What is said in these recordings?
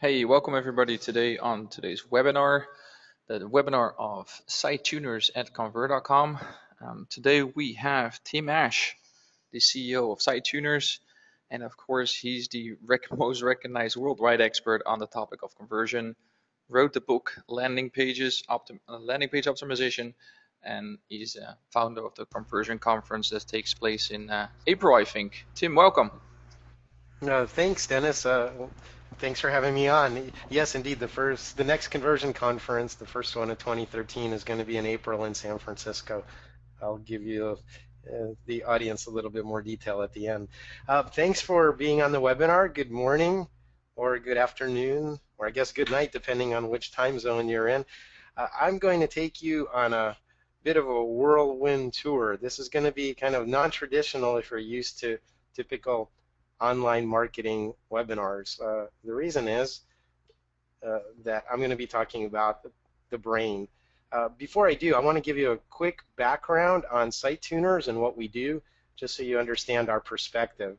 Hey, welcome everybody today on today's webinar, the webinar of SiteTuners at Convert.com. Today we have Tim Ash, the CEO of SiteTuners, and of course he's the most recognized worldwide expert on the topic of conversion. Wrote the book Landing Page Optimization, and he's a founder of the conversion conference that takes place in April, I think. Tim, welcome. Thanks, Dennis. Thanks for having me on. Yes, indeed, the next conversion conference, the first one of 2013, is going to be in April in San Francisco. I'll give you the audience a little bit more detail at the end. Thanks for being on the webinar. Good morning, or good afternoon, or I guess good night, depending on which time zone you're in. I'm going to take you on a bit of a whirlwind tour. This is going to be kind of non-traditional if you're used to typical online marketing webinars. The reason is that I'm going to be talking about the brain. Before I do, I want to give you a quick background on SiteTuners and what we do, just so you understand our perspective.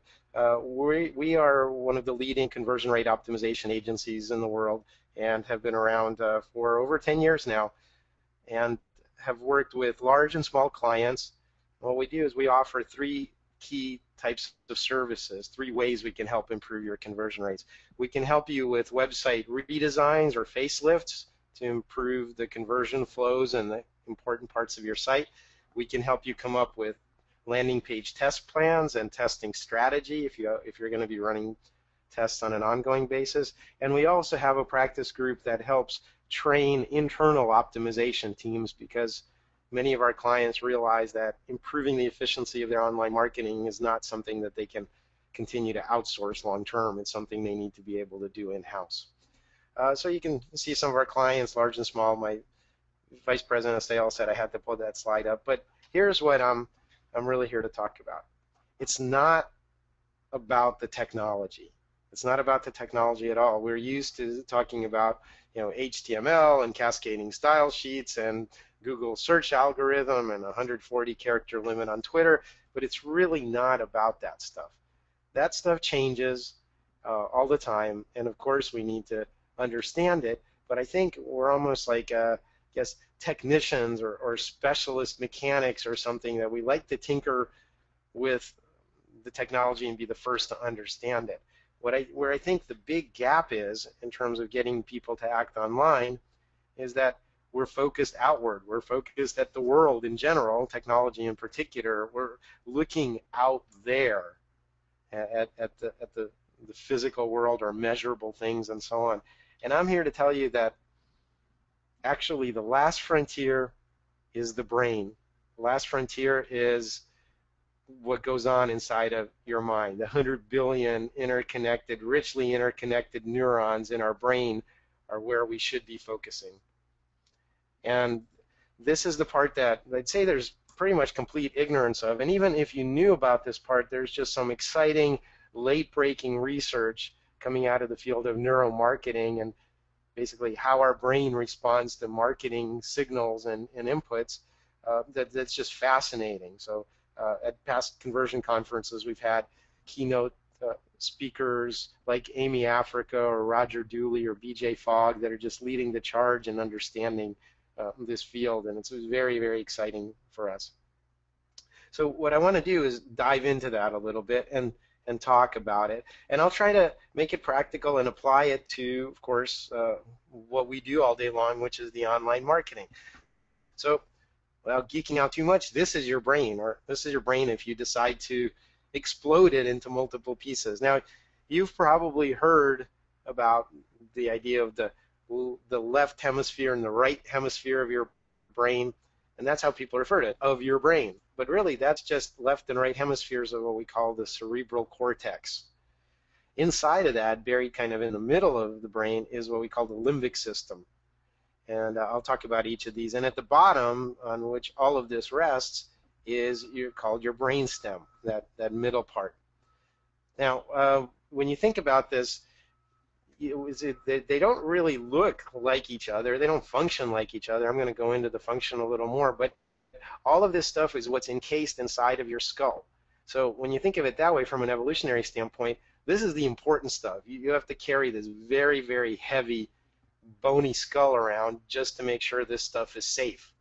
We are one of the leading conversion rate optimization agencies in the world and have been around for over 10 years now and have worked with large and small clients. What we do is we offer three key types of services, three ways we can help improve your conversion rates. We can help you with website redesigns or facelifts to improve the conversion flows and the important parts of your site. We can help you come up with landing page test plans and testing strategy if you're going to be running tests on an ongoing basis. And we also have a practice group that helps train internal optimization teams, because many of our clients realize that improving the efficiency of their online marketing is not something that they can continue to outsource long term. It's something they need to be able to do in-house. So you can see some of our clients, large and small. My vice president of sales said I had to put that slide up, but here's what I'm really here to talk about. It's not about the technology. It's not about the technology at all. We're used to talking about, HTML and cascading style sheets and Google search algorithm and 140 character limit on Twitter, but it's really not about that stuff. That stuff changes all the time, and of course we need to understand it, but I think we're almost like, technicians or specialist mechanics or something, that we like to tinker with the technology and be the first to understand it. Where I think the big gap is in terms of getting people to act online is that we're focused outward. We're focused at the world in general, technology in particular. We're looking out there at the physical world or measurable things and so on. And I'm here to tell you that actually the last frontier is the brain. The last frontier is what goes on inside of your mind. The 100 billion interconnected, richly interconnected neurons in our brain are where we should be focusing. And this is the part that I'd say there's pretty much complete ignorance of. And even if you knew about this part, there's just some exciting, late-breaking research coming out of the field of neuromarketing and basically how our brain responds to marketing signals and inputs. That's just fascinating. So at past conversion conferences, we've had keynote speakers like Amy Africa or Roger Dooley or BJ Fogg that are just leading the charge and understanding this field, and it's very, very exciting for us. So what I want to do is dive into that a little bit and talk about it, and I'll try to make it practical and apply it to, of course, what we do all day long, which is the online marketing. So without geeking out too much, this is your brain, or this is your brain if you decide to explode it into multiple pieces. Now, you've probably heard about the idea of the left hemisphere and the right hemisphere of your brain, and that's how people refer to it, of your brain. But really, that's just left and right hemispheres of what we call the cerebral cortex. Inside of that, buried kind of in the middle of the brain, is what we call the limbic system. And I'll talk about each of these. And at the bottom, on which all of this rests, is called your brainstem, that middle part. Now, when you think about this, they don't really look like each other. They don't function like each other. I'm going to go into the function a little more, but all of this stuff is what's encased inside of your skull. So when you think of it that way from an evolutionary standpoint, This is the important stuff. You have to carry this very, very heavy, bony skull around just to make sure this stuff is safe.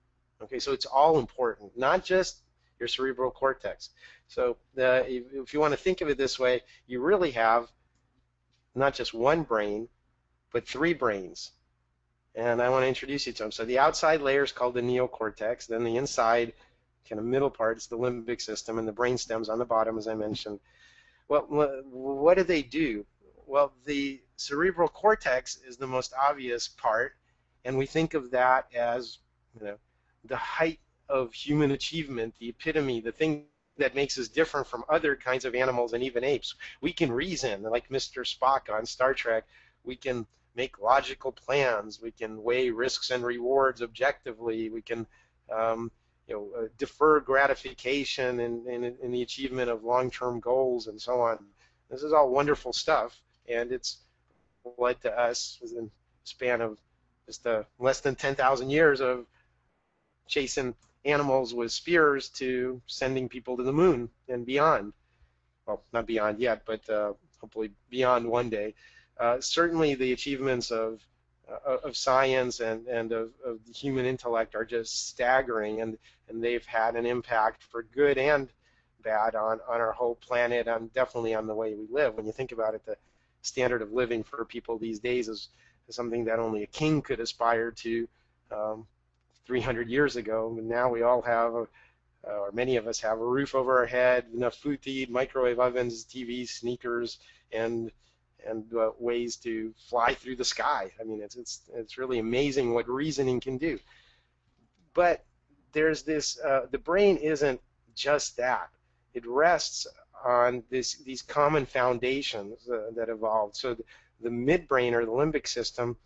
Okay, so it's all important, not just your cerebral cortex. So if you want to think of it this way, you really have not just one brain, but three brains. And I want to introduce you to them. So the outside layer is called the neocortex. Then the inside, kind of middle part, is the limbic system, and the brain stems on the bottom, as I mentioned. Well, what do they do? Well, the cerebral cortex is the most obvious part, and we think of that as, the height of human achievement, the epitome, the thing that makes us different from other kinds of animals and even apes. We can reason, like Mr. Spock on Star Trek. We can make logical plans. We can weigh risks and rewards objectively. We can defer gratification in the achievement of long-term goals and so on. This is all wonderful stuff, and it's led to us within a span of just less than 10,000 years of chasing animals with spears to sending people to the moon and beyond. Well, not beyond yet, but hopefully beyond one day. Certainly the achievements of science and of the human intellect are just staggering, and they've had an impact for good and bad on our whole planet, and definitely on the way we live. When you think about it, the standard of living for people these days is something that only a king could aspire to 300 years ago. And now we all have, or many of us have, a roof over our head, enough food to eat, microwave ovens, TVs, sneakers, and ways to fly through the sky. I mean, it's really amazing what reasoning can do. But there's this, the brain isn't just that. It rests on these common foundations that evolved. So the midbrain, or the limbic system,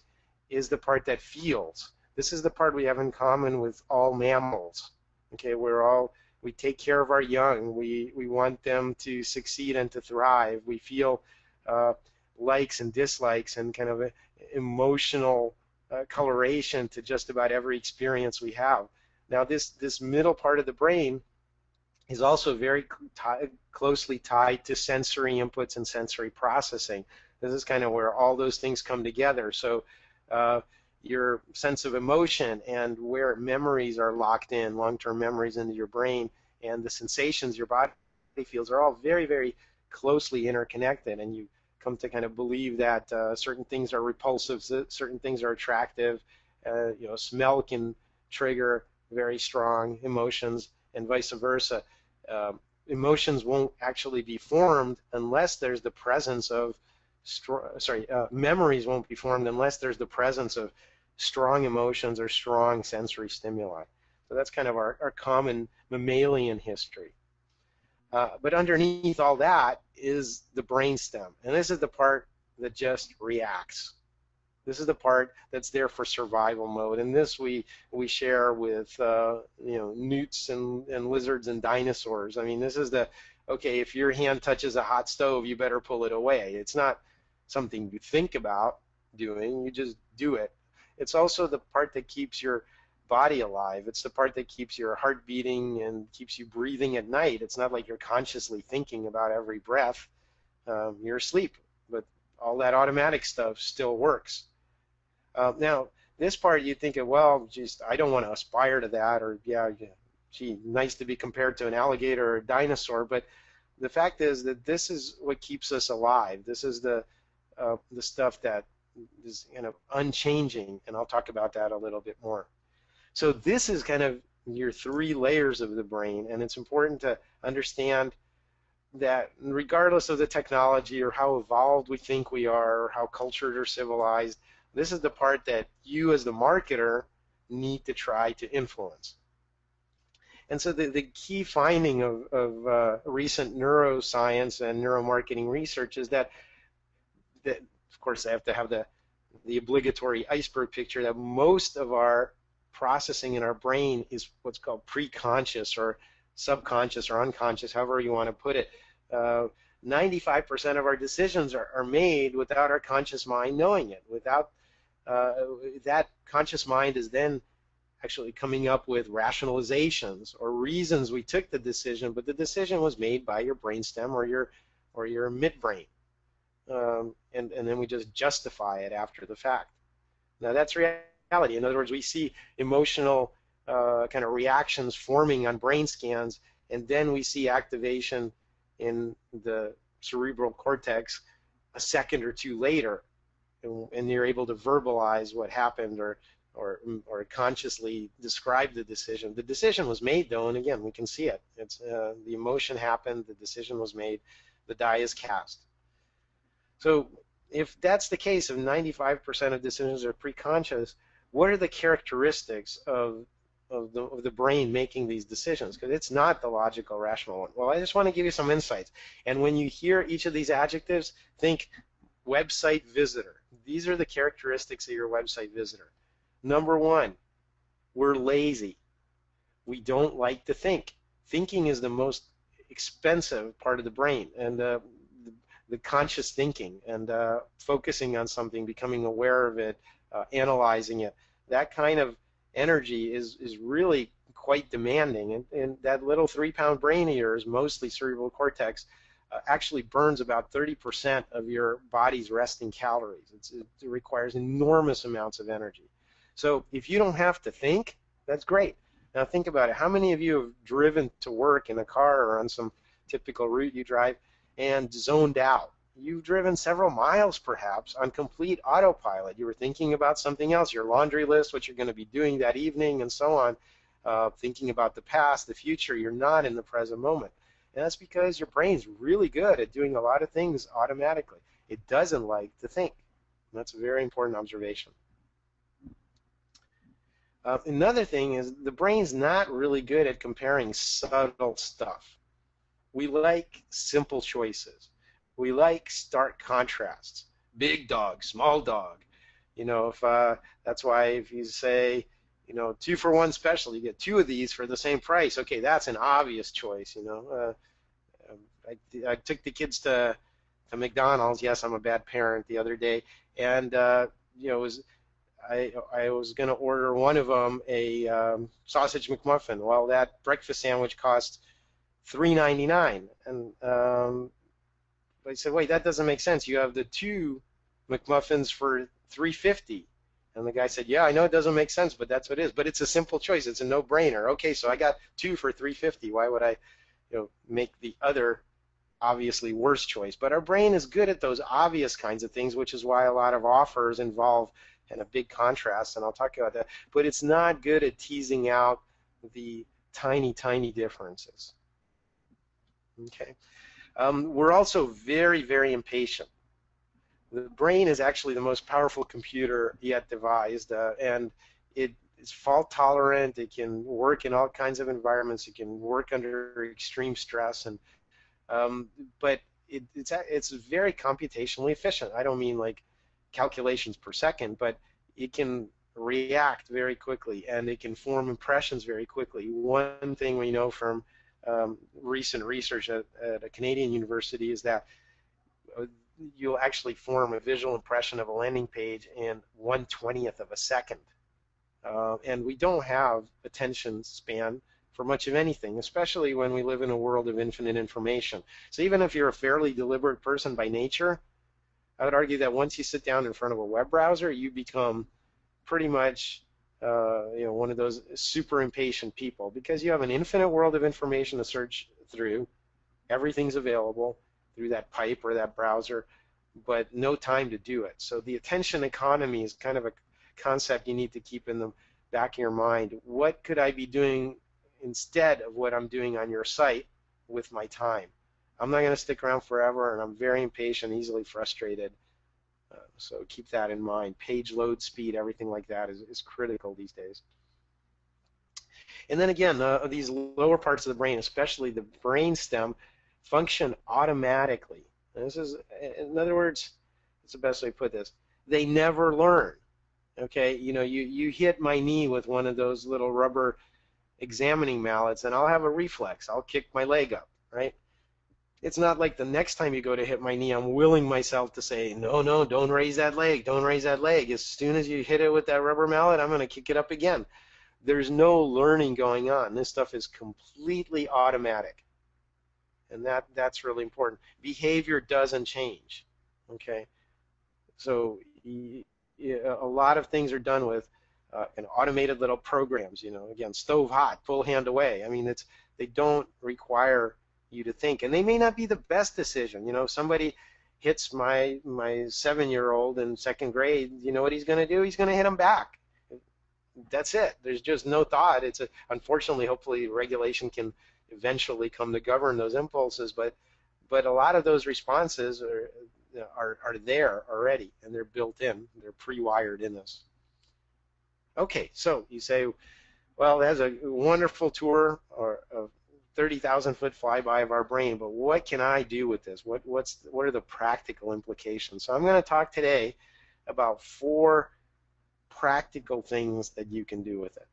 is the part that feels. This is the part we have in common with all mammals. Okay, we take care of our young. We want them to succeed and to thrive. We feel likes and dislikes and kind of emotional coloration to just about every experience we have. Now, this middle part of the brain is also very closely tied to sensory inputs and sensory processing. This is kind of where all those things come together. So your sense of emotion and where memories are locked in, long-term memories into your brain, and the sensations your body feels are all very, very closely interconnected, and you come to kind of believe that certain things are repulsive, certain things are attractive. Smell can trigger very strong emotions, and vice versa. Emotions won't actually be formed unless there's the presence of memories won't be formed unless there's the presence of strong emotions or strong sensory stimuli. So that's kind of our common mammalian history. But underneath all that is the brainstem, and this is the part that just reacts. This is the part that's there for survival mode, and this we share with newts and lizards and dinosaurs. I mean, this is okay, if your hand touches a hot stove, you better pull it away. It's not something you think about doing, you just do it. It's also the part that keeps your body alive. It's the part that keeps your heart beating and keeps you breathing at night. It's not like you're consciously thinking about every breath. You're asleep, but all that automatic stuff still works. Now, this part you think of, well, geez, I don't want to aspire to that, or gee, nice to be compared to an alligator or a dinosaur, but the fact is that this is what keeps us alive. This is the stuff that is unchanging, and I'll talk about that a little bit more. So this is kind of your three layers of the brain, and it's important to understand that regardless of the technology or how evolved we think we are or how cultured or civilized, this is the part that you as the marketer need to try to influence. And so the key finding of recent neuroscience and neuromarketing research is that of course I have to have the obligatory iceberg picture, that most of our processing in our brain is what's called preconscious or subconscious or unconscious, however you want to put it. 95% of our decisions are made without our conscious mind knowing it. Without that conscious mind is then actually coming up with rationalizations or reasons we took the decision, but the decision was made by your brainstem or your midbrain. and then we just justify it after the fact. Now that's reality. In other words, we see emotional kind of reactions forming on brain scans, and then we see activation in the cerebral cortex a second or two later, and you're able to verbalize what happened or consciously describe the decision. The decision was made though, and again, we can see it. It's the emotion happened, the decision was made, the die is cast. So if that's the case, if 95% of decisions are pre-conscious, what are the characteristics of the brain making these decisions? Because it's not the logical, rational one. Well, I just want to give you some insights. And when you hear each of these adjectives, think website visitor. These are the characteristics of your website visitor. Number one, we're lazy. We don't like to think. Thinking is the most expensive part of the brain, and the conscious thinking and focusing on something, becoming aware of it, analyzing it. That kind of energy is really quite demanding, and that little 3-pound brain of yours, mostly cerebral cortex, actually burns about 30% of your body's resting calories. It requires enormous amounts of energy. So if you don't have to think, that's great. Now think about it. How many of you have driven to work in a car or on some typical route you drive and zoned out? You've driven several miles perhaps on complete autopilot. You were thinking about something else, your laundry list, what you're going to be doing that evening, and so on, thinking about the past, the future. You're not in the present moment. And that's because your brain's really good at doing a lot of things automatically. It doesn't like to think. And that's a very important observation. Another thing is the brain's not really good at comparing subtle stuff. We like simple choices. We like stark contrasts. Big dog, small dog. You know, if that's why if you say, you know, 2 for 1 special, you get 2 of these for the same price. Okay, that's an obvious choice. You know, I took the kids to McDonald's. Yes, I'm a bad parent. The other day, and you know, I was going to order one of them a sausage McMuffin. Well, that breakfast sandwich cost $3.99, and I said, wait, that doesn't make sense. You have the 2 McMuffins for $3.50. And the guy said, yeah, I know it doesn't make sense, but that's what it is. But it's a simple choice. It's a no-brainer. Okay, so I got 2 for $3.50. Why would I, you know, make the other obviously worse choice? But our brain is good at those obvious kinds of things, which is why a lot of offers involve and a big contrast, and I'll talk about that. But it's not good at teasing out the tiny, tiny differences. Okay. We're also very, very impatient. The brain is actually the most powerful computer yet devised, and it is fault tolerant. It can work in all kinds of environments. It can work under extreme stress, and but it's very computationally efficient. I don't mean like calculations per second, but it can react very quickly, and it can form impressions very quickly. One thing we know from recent research at a Canadian university is that you'll actually form a visual impression of a landing page in 1/20th of a second. And we don't have attention span for much of anything, especially when we live in a world of infinite information. So even if you're a fairly deliberate person by nature, I would argue that once you sit down in front of a web browser, you become pretty much you know, one of those super impatient people, because you have an infinite world of information to search through. Everything's available through that pipe or that browser, but no time to do it. So the attention economy is kind of a concept you need to keep in the back of your mind. What could I be doing instead of what I'm doing on your site with my time? I'm not going to stick around forever, and I'm very impatient, easily frustrated. So keep that in mind. Page load speed, everything like that is critical these days. And then again, these lower parts of the brain, especially the brain stem, function automatically. And this is, in other words, it's the best way to put this. They never learn. Okay, you know, you hit my knee with one of those little rubber examining mallets, and I'll have a reflex. I'll kick my leg up, right? It's not like the next time you go to hit my knee, I'm willing myself to say, no, no, don't raise that leg, don't raise that leg. As soon as you hit it with that rubber mallet, I'm going to kick it up again. There's no learning going on. This stuff is completely automatic. And that's really important. Behavior doesn't change. Okay, so a lot of things are done with automated little programs. Again, stove hot, pull hand away. I mean, they don't require you to think, and they may not be the best decision. Somebody hits my 7-year-old in second grade. You know what he's going to do? He's going to hit him back. That's it. There's just no thought. Unfortunately, hopefully, regulation can eventually come to govern those impulses, but a lot of those responses are there already, and they're built in. They're pre-wired in us. Okay, so you say, well, that's a wonderful tour or a 30,000-foot flyby of our brain, but what can I do with this? What are the practical implications? So I'm going to talk today about 4 practical things that you can do with it.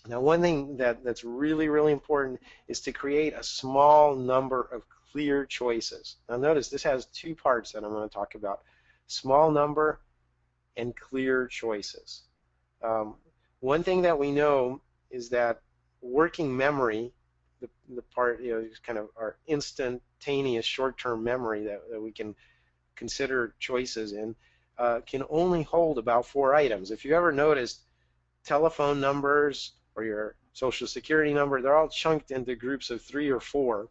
Now, one thing that's really, really important is to create a small number of clear choices. Now, notice this has 2 parts that I'm going to talk about: small number and clear choices. One thing that we know is that working memory, the part, is kind of our instantaneous short-term memory that we can consider choices in, can only hold about 4 items. If you ever noticed, telephone numbers or your social security number, they're all chunked into groups of 3 or 4.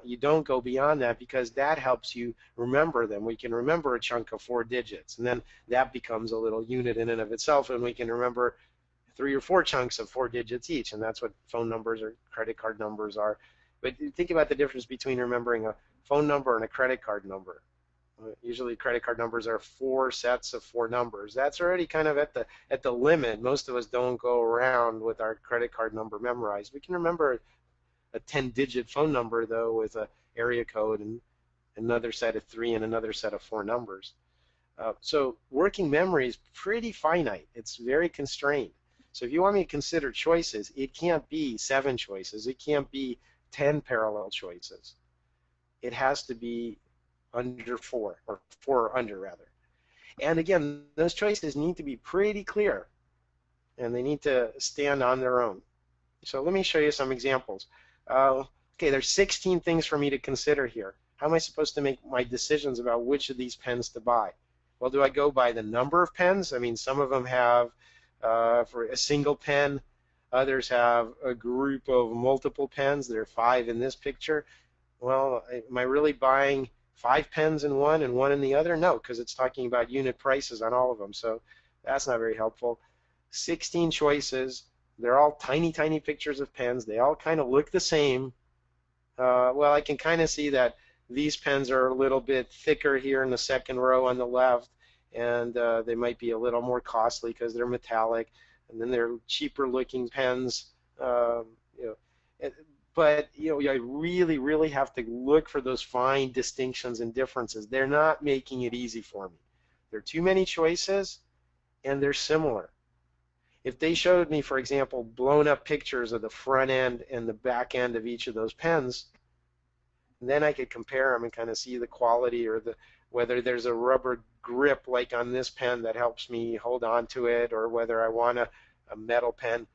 You don't go beyond that because that helps you remember them. We can remember a chunk of 4 digits, and then that becomes a little unit in and of itself, and we can remember 3 or 4 chunks of 4 digits each, and that's what phone numbers or credit card numbers are. But think about the difference between remembering a phone number and a credit card number. Usually credit card numbers are 4 sets of 4 numbers. That's already kind of at the limit. Most of us don't go around with our credit card number memorized. We can remember a 10-digit phone number, though, with an area code and another set of 3 and another set of 4 numbers. So working memory is pretty finite. It's very constrained. So if you want me to consider choices, it can't be 7 choices. It can't be 10 parallel choices. It has to be under 4, or 4 or under, rather. And again, those choices need to be pretty clear, and they need to stand on their own. So let me show you some examples. Okay, there's 16 things for me to consider here. How am I supposed to make my decisions about which of these pens to buy? Well, do I go by the number of pens? I mean, some of them have for a single pen. Others have a group of multiple pens. There are 5 in this picture. Well, am I really buying 5 pens in one and 1 in the other? No, because it's talking about unit prices on all of them. So that's not very helpful. 16 choices. They're all tiny, tiny pictures of pens. They all kind of look the same. Well, I can kind of see that these pens are a little bit thicker here in the second row on the left, and they might be a little more costly because they're metallic, and then they're cheaper looking pens. But I really, really have to look for those fine distinctions and differences. They're not making it easy for me. There are too many choices, and they're similar. If they showed me, for example, blown up pictures of the front end and the back end of each of those pens, then I could compare them and kind of see the quality or whether there's a rubber grip like on this pen that helps me hold on to it, or whether I want a metal pen.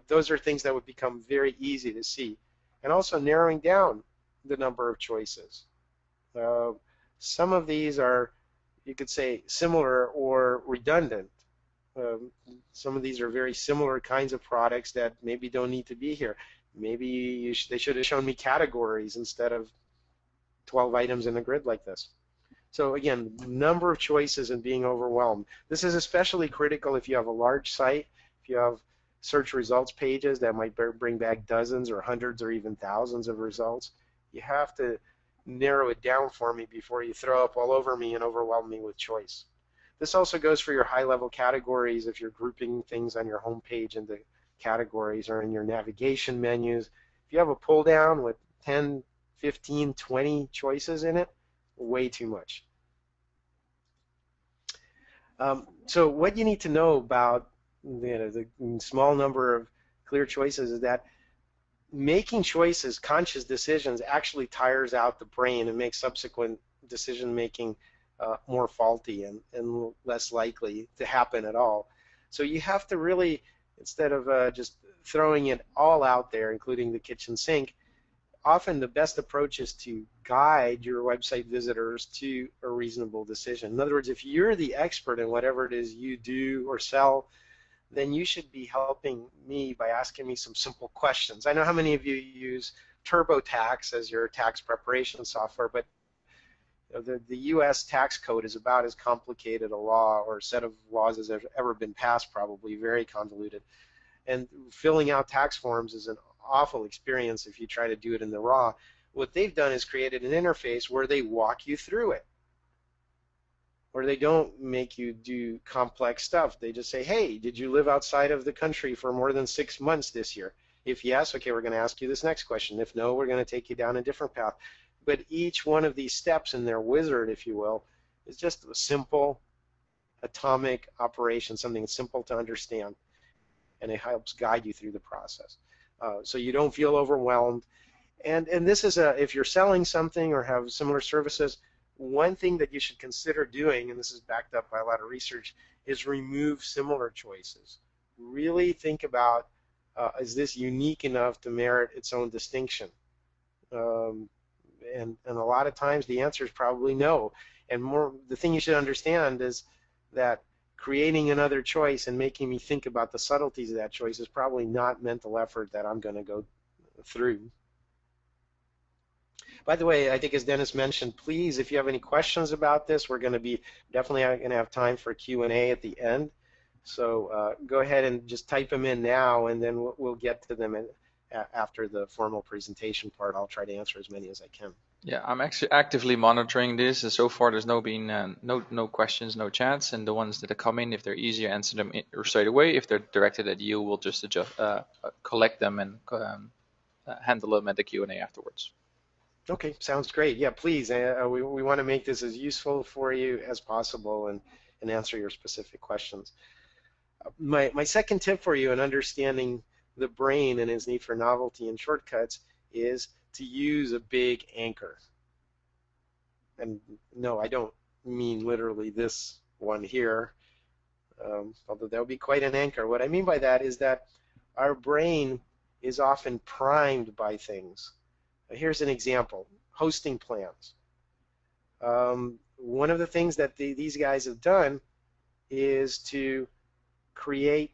Those are things that would become very easy to see. And also narrowing down the number of choices. Some of these are, you could say, similar or redundant. Some of these are very similar kinds of products that maybe don't need to be here. Maybe they should have shown me categories instead of 12 items in a grid like this. So again, number of choices and being overwhelmed. This is especially critical if you have a large site, if you have search results pages that might bring back dozens or hundreds or even thousands of results. You have to narrow it down for me before you throw up all over me and overwhelm me with choice. This also goes for your high-level categories if you're grouping things on your home page into categories or in your navigation menus. If you have a pull down with 10, 15, 20 choices in it, way too much. So what you need to know about the small number of clear choices is that making choices, conscious decisions, actually tires out the brain and makes subsequent decision making more faulty and less likely to happen at all. So you have to really, instead of just throwing it all out there, including the kitchen sink, often the best approach is to guide your website visitors to a reasonable decision. In other words, if you're the expert in whatever it is you do or sell, then you should be helping me by asking me some simple questions. I know how many of you use TurboTax as your tax preparation software, but the U.S. tax code is about as complicated a law or set of laws as has ever been passed, probably very convoluted. And filling out tax forms is an awful experience if you try to do it in the raw. What they've done is created an interface where they walk you through it, where they don't make you do complex stuff. They just say, hey, did you live outside of the country for more than 6 months this year? If yes, okay, we're going to ask you this next question. If no, we're going to take you down a different path. But each one of these steps in their wizard, if you will, is just a simple atomic operation, something simple to understand, and it helps guide you through the process. So you don't feel overwhelmed. And this is if you're selling something or have similar services, one thing that you should consider doing, and this is backed up by a lot of research, is remove similar choices. Really think about, is this unique enough to merit its own distinction? And a lot of times the answer is probably no. And the thing you should understand is that creating another choice and making me think about the subtleties of that choice is probably not mental effort that I'm going to go through. By the way, I think as Dennis mentioned, please, if you have any questions about this, we're going to be definitely going to have time for Q&A at the end. So go ahead and just type them in now, and then we'll get to them after the formal presentation part. I'll try to answer as many as I can. Yeah, I'm actually actively monitoring this, and so far there's been no questions, no chats, and the ones that are coming, if they're easier, answer them straight away. If they're directed at you, we'll just adjust, collect them and handle them at the Q&A afterwards. Okay, sounds great. Yeah, please, we want to make this as useful for you as possible and answer your specific questions. My second tip for you in understanding the brain and its need for novelty and shortcuts is to use a big anchor. And no, I don't mean literally this one here, although that would be quite an anchor. What I mean by that is that our brain is often primed by things. Here's an example, hosting plans. One of the things that these guys have done is to create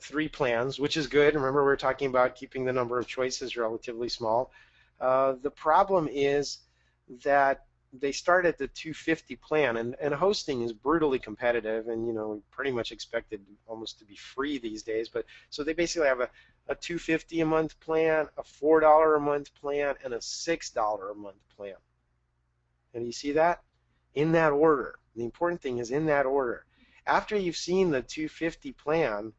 3 plans, which is good. Remember, we were talking about keeping the number of choices relatively small. The problem is that they start at the 250 plan, and hosting is brutally competitive, and we pretty much expected almost to be free these days. But so they basically have a $250 a month plan, a $4 a month plan, and a $6 a month plan. And you see that? In that order. The important thing is in that order. After you've seen the 250 plan,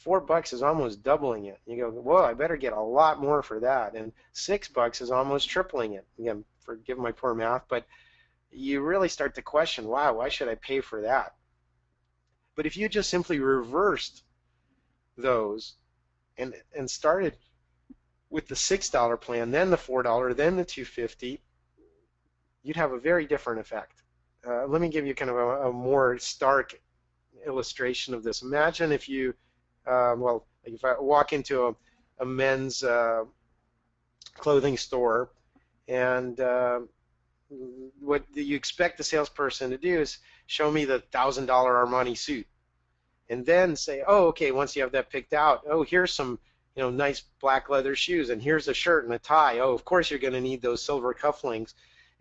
$4 is almost doubling it. You go, whoa, I better get a lot more for that. And $6 is almost tripling it. Again, forgive my poor math, but you really start to question, wow, why should I pay for that? But if you just simply reversed those and started with the $6 plan, then the $4, then the $250, you'd have a very different effect. Let me give you kind of a more stark illustration of this. Imagine if you if I walk into a men's clothing store, and what you expect the salesperson to do is show me the $1,000 Armani suit, and then say, oh, okay, once you have that picked out, oh, here's some nice black leather shoes, and here's a shirt and a tie. Oh, of course you're going to need those silver cufflinks.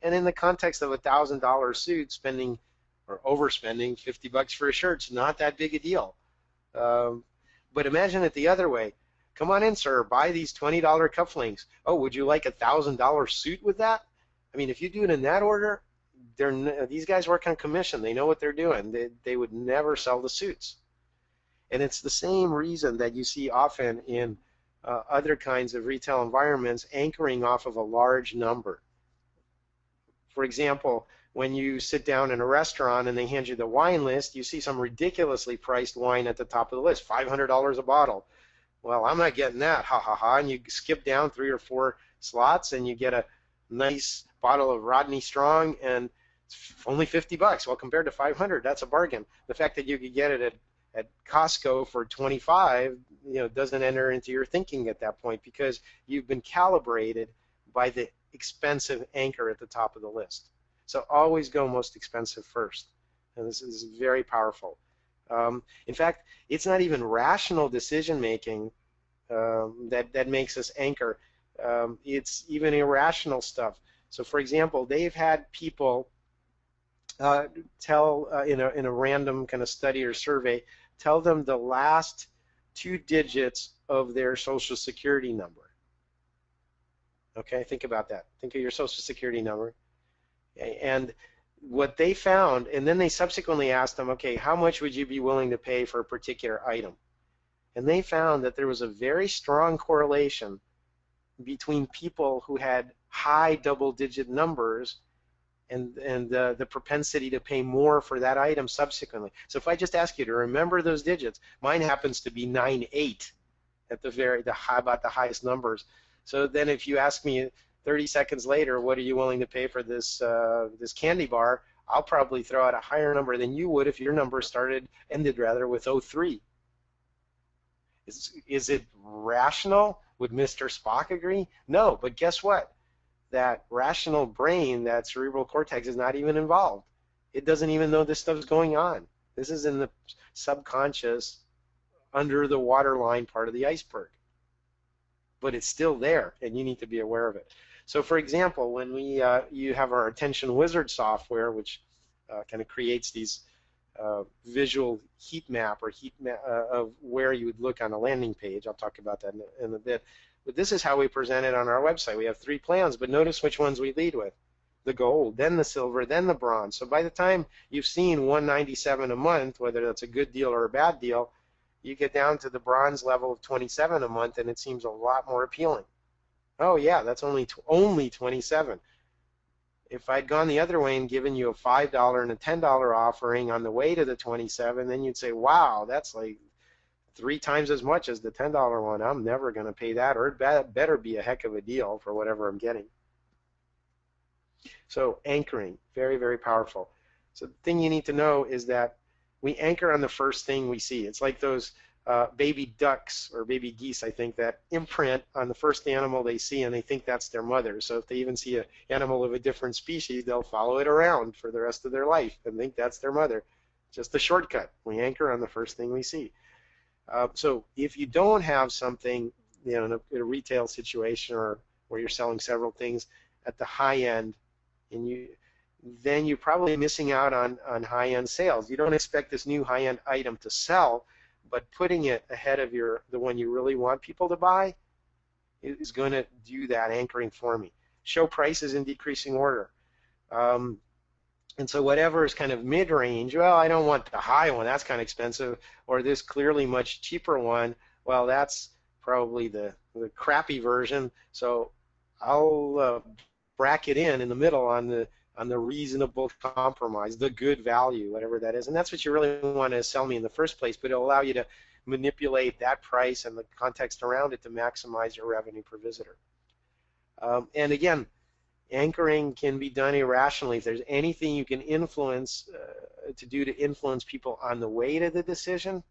And in the context of a $1,000 suit, spending or overspending $50 for a shirt's not that big a deal. But imagine it the other way. Come on in, sir, buy these $20 cufflinks. Oh, would you like a $1,000 suit with that? I mean, if you do it in that order, these guys work on commission. They know what they're doing. They would never sell the suits. And it's the same reason that you see often in other kinds of retail environments anchoring off of a large number. For example, when you sit down in a restaurant and they hand you the wine list, you see some ridiculously priced wine at the top of the list, $500 a bottle. Well, I'm not getting that, ha ha ha. And you skip down 3 or 4 slots and you get a nice bottle of Rodney Strong, and it's only $50. Well, compared to 500, that's a bargain. The fact that you could get it at Costco for 25, doesn't enter into your thinking at that point, because you've been calibrated by the expensive anchor at the top of the list. So always go most expensive first. And this is very powerful. In fact, it's not even rational decision making that makes us anchor. It's even irrational stuff. So for example, they've had people tell in a random kind of study or survey, tell them the last 2 digits of their social security number. Okay, think about that. Think of your social security number. And what they found, and then they subsequently asked them, okay, how much would you be willing to pay for a particular item? And they found that there was a very strong correlation between people who had high double-digit numbers and the propensity to pay more for that item subsequently. So if I just ask you to remember those digits, mine happens to be 98 at about the highest numbers. So then if you ask me 30 seconds later, what are you willing to pay for this this candy bar, I'll probably throw out a higher number than you would if your number ended with 03. Is it rational? Would Mr. Spock agree? No, but guess what? That rational brain, that cerebral cortex, is not even involved. It doesn't even know this stuff's going on. This is in the subconscious, under the waterline part of the iceberg. But it's still there, and you need to be aware of it. So for example, when you have our Attention Wizard software, which kind of creates these visual heat map of where you would look on a landing page. I'll talk about that in a bit. But this is how we present it on our website. We have 3 plans, but notice which ones we lead with. The gold, then the silver, then the bronze. So by the time you've seen $197 a month, whether that's a good deal or a bad deal, you get down to the bronze level of $27 a month, and it seems a lot more appealing. Oh yeah, that's only 27. If I'd gone the other way and given you a $5 and a $10 offering on the way to the 27, then you'd say, wow, that's like 3 times as much as the $10 one. I'm never going to pay that, or it better be a heck of a deal for whatever I'm getting. So anchoring, very, very powerful. So the thing you need to know is that we anchor on the first thing we see. It's like those baby ducks or baby geese, I think, that imprint on the first animal they see, and they think that's their mother. So if they even see an animal of a different species, they'll follow it around for the rest of their life and think that's their mother. Just a shortcut. We anchor on the first thing we see. So if you don't have something, in a retail situation or where you're selling several things at the high end, then you're probably missing out on high-end sales. You don't expect this new high-end item to sell, but putting it ahead of the one you really want people to buy is going to do that anchoring for me. Show prices in decreasing order. And so whatever is kind of mid-range, well, I don't want the high one, that's kind of expensive, or this clearly much cheaper one, well, that's probably the crappy version, so I'll bracket in the middle on the reasonable compromise, the good value, whatever that is. And that's what you really want to sell me in the first place, but it'll allow you to manipulate that price and the context around it to maximize your revenue per visitor. And again, anchoring can be done irrationally. If there's anything you can influence to influence people on the way to the decision,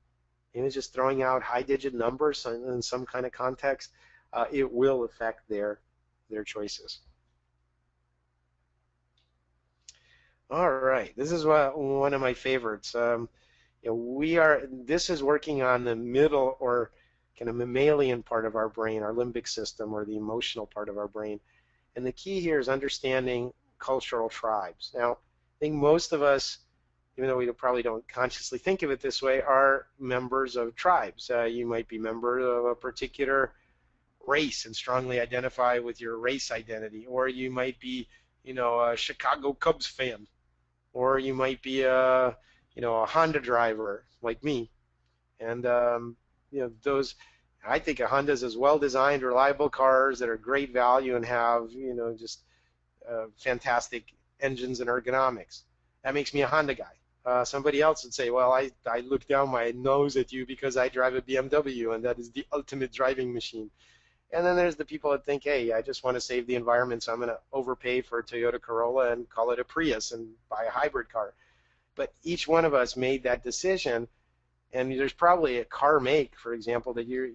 just throwing out high-digit numbers in some kind of context, it will affect their choices. All right, this is one of my favorites. This is working on the middle or kind of mammalian part of our brain, our limbic system, or the emotional part of our brain. And the key here is understanding cultural tribes. Now, I think most of us, even though we probably don't consciously think of it this way, are members of tribes. You might be a member of a particular race and strongly identify with your race identity, or you might be, a Chicago Cubs fan, or you might be a Honda driver like me, and I think a Honda's as well-designed, reliable cars that are great value and have just fantastic engines and ergonomics. That makes me a Honda guy. Somebody else would say, well, I look down my nose at you because I drive a BMW, and that is the ultimate driving machine. And then there's the people that think, hey, I just want to save the environment, so I'm going to overpay for a Toyota Corolla and call it a Prius and buy a hybrid car. But each one of us made that decision, and there's probably a car make, for example, that you're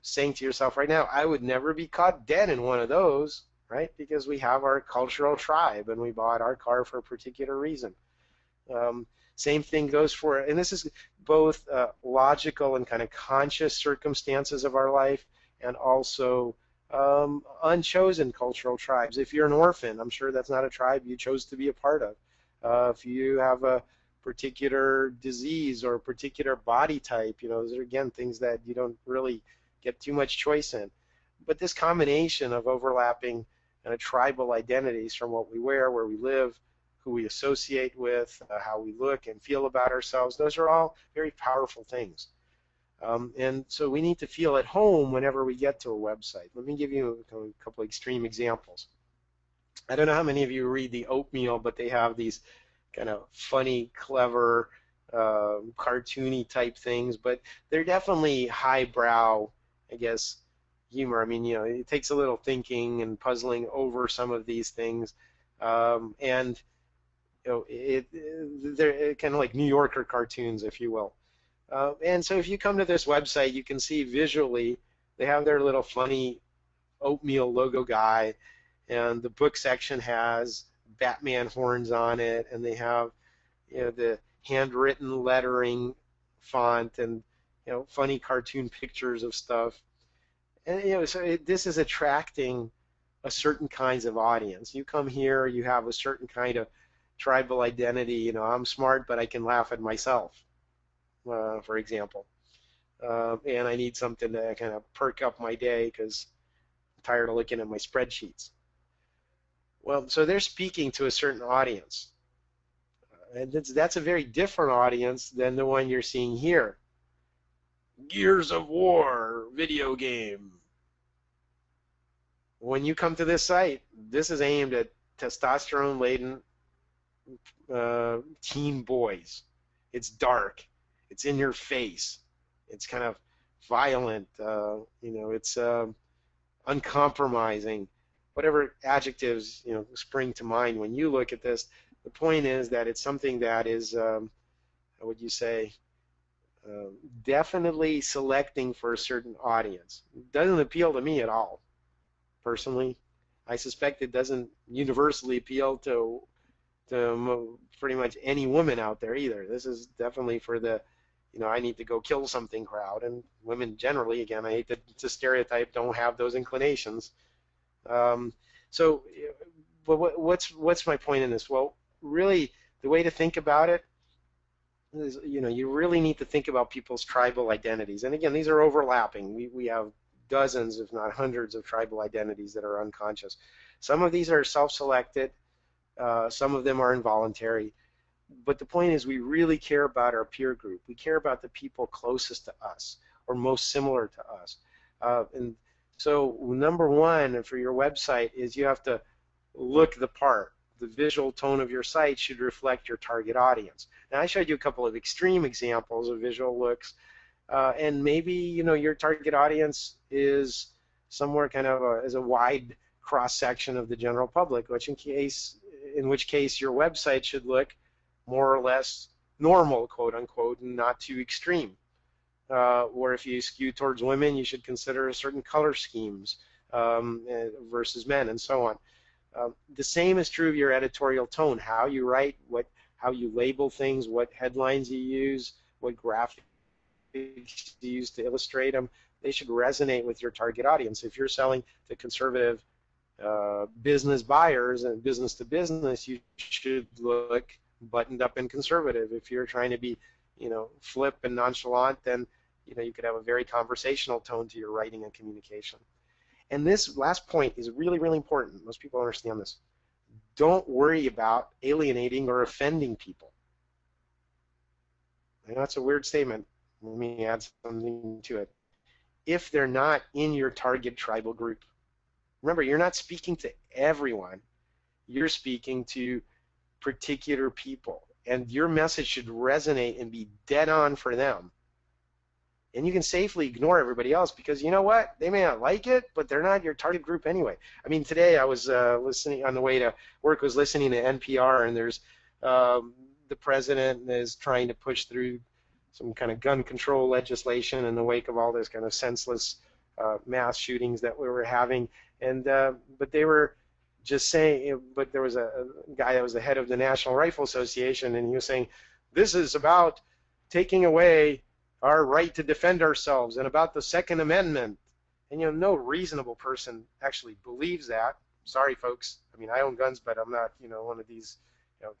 saying to yourself right now, I would never be caught dead in one of those. right? Because we have our cultural tribe and we bought our car for a particular reason. Um, Same thing goes for, and this is both logical and kind of conscious circumstances of our life, and also unchosen cultural tribes. If you're an orphan, I'm sure that's not a tribe you chose to be a part of. If you have a particular disease or a particular body type, those are again things that you don't really get too much choice in. But this combination of overlapping tribal identities from what we wear, where we live, who we associate with, how we look and feel about ourselves, those are all very powerful things. And so we need to feel at home whenever we get to a website. Let me give you a couple extreme examples. I don't know how many of you read the Oatmeal, but they have these kind of funny, clever, cartoony type things, but they're definitely highbrow, I guess, humor. I mean, it takes a little thinking and puzzling over some of these things. And they're kind of like New Yorker cartoons, if you will. And so if you come to this website, you can see visually they have their little funny Oatmeal logo guy, and the book section has Batman horns on it, and they have the handwritten lettering font and funny cartoon pictures of stuff. And so this is attracting a certain kinds of audience. You come here, you have a certain kind of tribal identity. I'm smart, but I can laugh at myself, for example. And I need something to kind of perk up my day because I'm tired of looking at my spreadsheets. Well, so they're speaking to a certain audience. And that's a very different audience than the one you're seeing here. Gears of War video game. When you come to this site, this is aimed at testosterone-laden teen boys. It's dark. It's in your face. It's kind of violent. It's uncompromising. Whatever adjectives spring to mind when you look at this. The point is that it's something that is, how would you say, definitely selecting for a certain audience. It doesn't appeal to me at all, personally. I suspect it doesn't universally appeal to pretty much any woman out there either. This is definitely for the, I need to go kill something crowd, and women generally, again, I hate to stereotype, don't have those inclinations. So, but what's my point in this? Well, really, the way to think about it is, you really need to think about people's tribal identities. And again, these are overlapping. We have dozens, if not hundreds, of tribal identities that are unconscious. Some of these are self-selected. Some of them are involuntary. But the point is, we really care about our peer group. We care about the people closest to us or most similar to us. And so number one for your website is you have to look the part. The visual tone of your site should reflect your target audience. Now, I showed you a couple of extreme examples of visual looks, and maybe your target audience is somewhere kind of as a wide cross section of the general public, in which case your website should look more or less normal, quote unquote, and not too extreme. Or if you skew towards women, you should consider certain color schemes versus men, and so on. The same is true of your editorial tone, how you write, how you label things, what headlines you use, what graphics you use to illustrate them. They should resonate with your target audience. If you're selling to conservative business buyers and business to business, you should look buttoned up and conservative. If you're trying to be, flip and nonchalant, then you could have a very conversational tone to your writing and communication. And this last point is really, really important. Most people understand this. Don't worry about alienating or offending people. I know that's a weird statement. Let me add something to it. If they're not in your target tribal group, remember, you're not speaking to everyone. You're speaking to particular people, and your message should resonate and be dead on for them. And you can safely ignore everybody else because you know what? They may not like it, but they're not your target group anyway. I mean, today I was listening on the way to work, was listening to NPR, and there's the president is trying to push through some kind of gun control legislation in the wake of all this kind of senseless mass shootings that we were having. And but they were just saying, but there was a guy that was the head of the National Rifle Association, and he was saying, this is about taking away our right to defend ourselves and about the Second Amendment. And no reasonable person actually believes that. Sorry, folks. I mean, I own guns, but I'm not, one of these,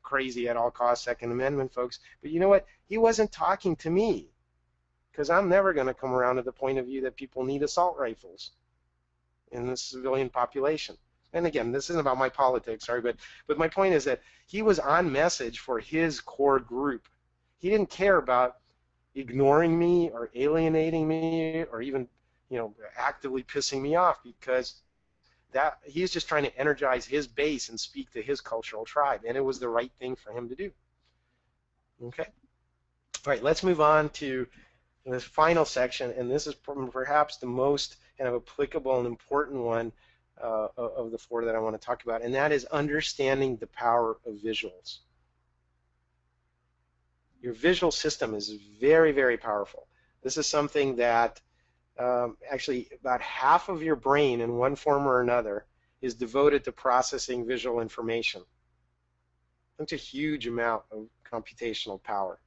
crazy at all costs Second Amendment folks. But you know what? He wasn't talking to me, because I'm never going to come around to the point of view that people need assault rifles in the civilian population. And again, this isn't about my politics, sorry, but my point is that he was on message for his core group. He didn't care about ignoring me or alienating me or even, actively pissing me off, because that he's just trying to energize his base and speak to his cultural tribe, and it was the right thing for him to do. Okay. All right, let's move on to this final section, and this is perhaps the most kind of applicable and important one of the four that I want to talk about, and that is understanding the power of visuals. Your visual system is very, very powerful. This is something that actually about half of your brain in one form or another is devoted to processing visual information. That's a huge amount of computational power.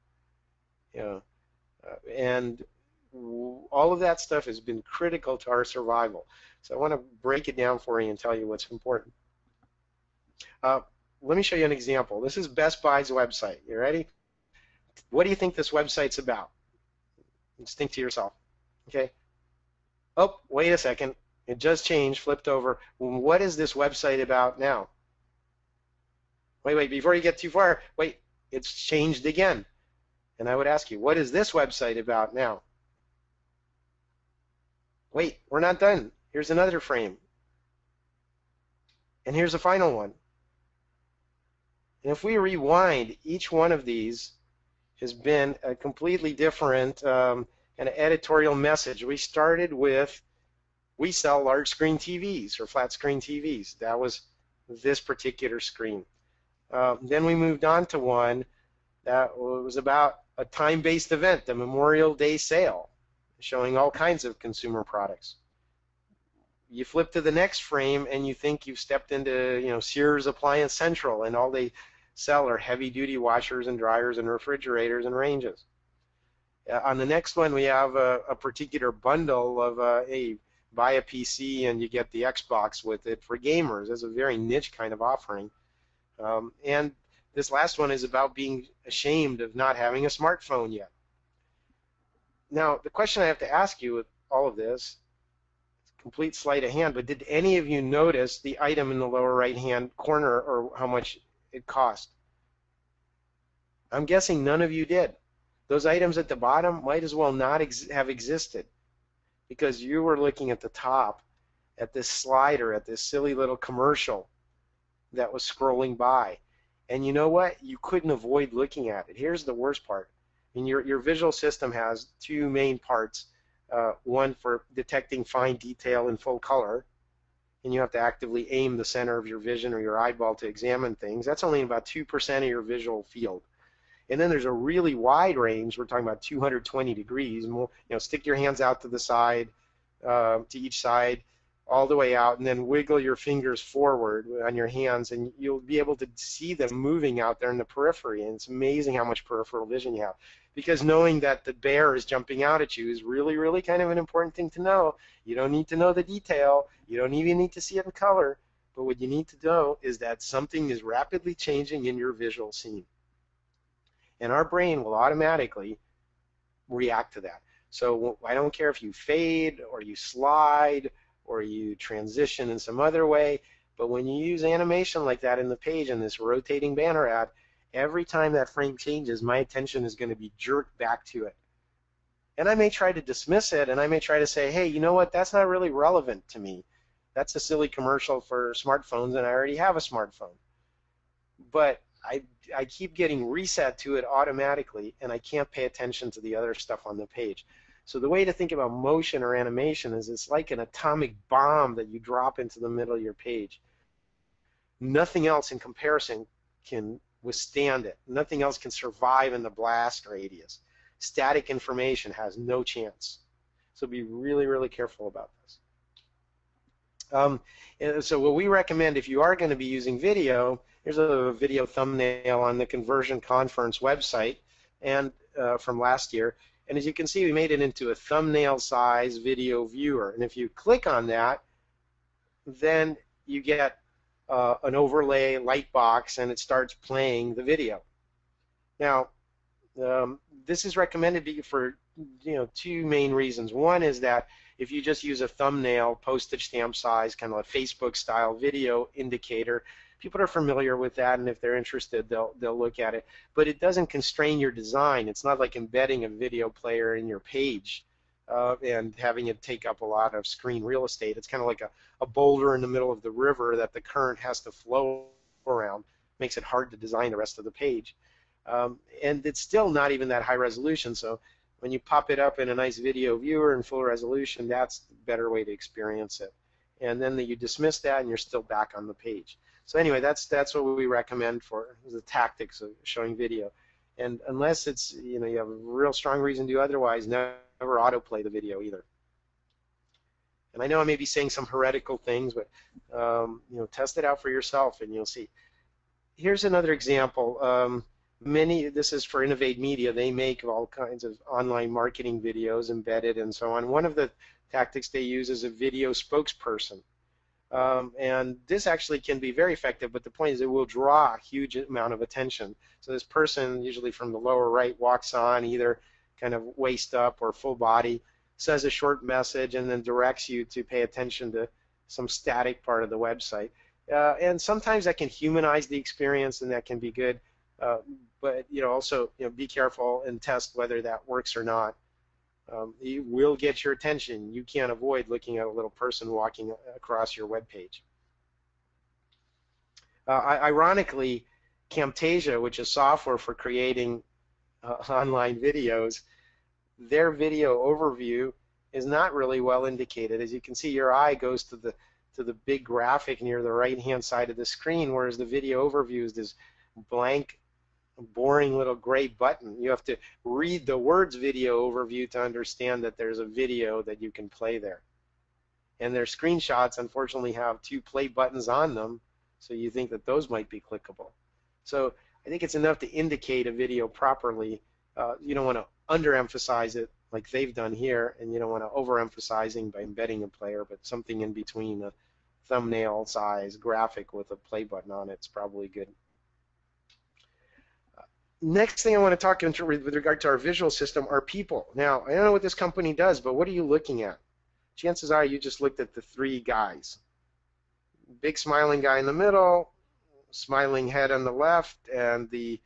And all of that stuff has been critical to our survival. So I want to break it down for you and tell you what's important. Let me show you an example. This is Best Buy's website. You ready? What do you think this website's about? Just think to yourself. Okay. Oh, wait a second. It just changed, flipped over. What is this website about now? Wait, before you get too far, wait, it's changed again. And I would ask you, what is this website about now? Wait, we're not done. Here's another frame. And here's the final one. And if we rewind, each one of these has been a completely different kind of editorial message. We started with, we sell large screen TVs or flat screen TVs. That was this particular screen. Then we moved on to one that was about a time-based event, the Memorial Day sale, showing all kinds of consumer products. You flip to the next frame and you think you've stepped into, Sears Appliance Central, and all they sell are heavy-duty washers and dryers and refrigerators and ranges. On the next one, we have a particular bundle of hey, buy a PC and you get the Xbox with it for gamers. That's a very niche kind of offering. And this last one is about being ashamed of not having a smartphone yet. Now, the question I have to ask you with all of this, complete sleight of hand, but did any of you notice the item in the lower right-hand corner or how much it cost? I'm guessing none of you did. Those items at the bottom might as well not have existed, because you were looking at the top at this slider, at this silly little commercial that was scrolling by. And you know what? You couldn't avoid looking at it. Here's the worst part. I mean, your visual system has two main parts. One for detecting fine detail in full color, and you have to actively aim the center of your vision or your eyeball to examine things. That's only about 2% of your visual field. And then there's a really wide range. We're talking about 220 degrees. And stick your hands out to the side, to each side, all the way out, and then wiggle your fingers forward on your hands, and you'll be able to see them moving out there in the periphery. And it's amazing how much peripheral vision you have, because knowing that the bear is jumping out at you is really, really kind of an important thing to know. You don't need to know the detail. You don't even need to see it in color. But what you need to know is that something is rapidly changing in your visual scene. And our brain will automatically react to that. So I don't care if you fade or you slide or you transition in some other way, but when you use animation like that in the page in this rotating banner ad, every time that frame changes, my attention is going to be jerked back to it. And I may try to dismiss it, and I may try to say, hey, you know what, that's not really relevant to me. That's a silly commercial for smartphones, and I already have a smartphone. But I keep getting reset to it automatically, and I can't pay attention to the other stuff on the page. So the way to think about motion or animation is it's like an atomic bomb that you drop into the middle of your page. Nothing else in comparison can withstand it. Nothing else can survive in the blast radius. Static information has no chance. So be really, really careful about this. Um, so what we recommend if you are going to be using video, here's a video thumbnail on the Conversion Conference website and from last year. And as you can see, we made it into a thumbnail size video viewer. And if you click on that, then you get an overlay light box and it starts playing the video. Now, this is recommended for two main reasons. One is that if you just use a thumbnail, postage stamp size, kind of a Facebook style video indicator, people are familiar with that, and if they're interested, they'll look at it. But it doesn't constrain your design. It's not like embedding a video player in your page and having it take up a lot of screen real estate. It's kind of like a boulder in the middle of the river that the current has to flow around. Makes it hard to design the rest of the page. And it's still not even that high resolution, so when you pop it up in a nice video viewer in full resolution, that's the better way to experience it. And then you dismiss that and you're still back on the page. So anyway, that's what we recommend for the tactics of showing video. And unless it's, you have a real strong reason to do otherwise, never autoplay the video either. And I know I may be saying some heretical things, but test it out for yourself and you'll see. Here's another example. This is for Innovate Media. They make all kinds of online marketing videos embedded and so on. One of the tactics they use is a video spokesperson. And this actually can be very effective, but the point is it will draw a huge amount of attention. So this person, usually from the lower right, walks on either kind of waist up or full body, says a short message, and then directs you to pay attention to some static part of the website. And sometimes that can humanize the experience, and that can be good. But also be careful and test whether that works or not. It will get your attention. You can't avoid looking at a little person walking across your web page. Ironically, Camtasia, which is software for creating online videos, their video overview is not really well indicated. As you can see, your eye goes to the big graphic near the right-hand side of the screen, whereas the video overview is this blank, boring little gray button. You have to read the words video overview to understand that there's a video that you can play there. And their screenshots unfortunately have 2 play buttons on them, so you think that those might be clickable. So I think it's enough to indicate a video properly. You don't want to underemphasize it like they've done here, and you don't want to overemphasizing by embedding a player, but something in between a thumbnail size graphic with a play button on it's probably good. Next thing I want to talk with regard to our visual system are people. Now, I don't know what this company does, but what are you looking at? Chances are you just looked at the 3 guys. Big smiling guy in the middle, smiling head on the left, and the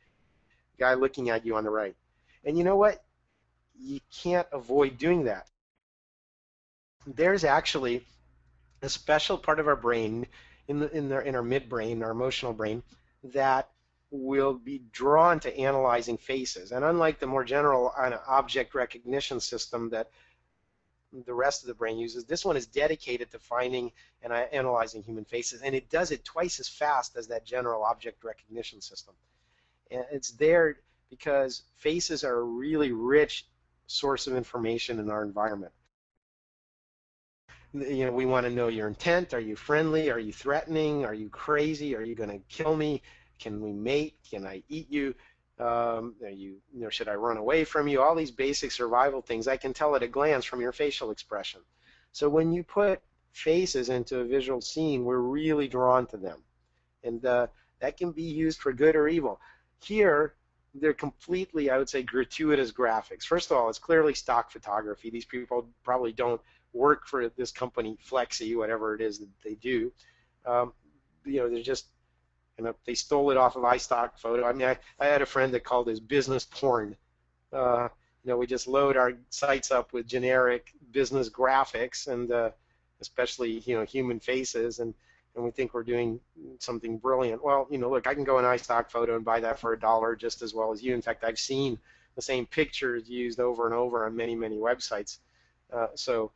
guy looking at you on the right. And you know what? You can't avoid doing that. There's actually a special part of our brain, in our midbrain, our emotional brain, that will be drawn to analyzing faces. And unlike the more general object recognition system that the rest of the brain uses, this one is dedicated to finding and analyzing human faces, and it does it twice as fast as that general object recognition system. And it's there because faces are a really rich source of information in our environment. We want to know your intent. Are you friendly? Are you threatening? Are you crazy? Are you going to kill me? Can we mate? Can I eat you? Should I run away from you? All these basic survival things I can tell at a glance from your facial expression. So when you put faces into a visual scene, we're really drawn to them. And that can be used for good or evil. Here, they're completely, I would say, gratuitous graphics. First of all, it's clearly stock photography. These people probably don't work for this company, Flexi, whatever it is that they do. They're just, they stole it off of iStock Photo. I mean, I had a friend that called this business porn. We just load our sites up with generic business graphics and especially, human faces, and we think we're doing something brilliant. Well, look, I can go in iStock Photo and buy that for $1 just as well as you. In fact, I've seen the same pictures used over and over on many, many websites. So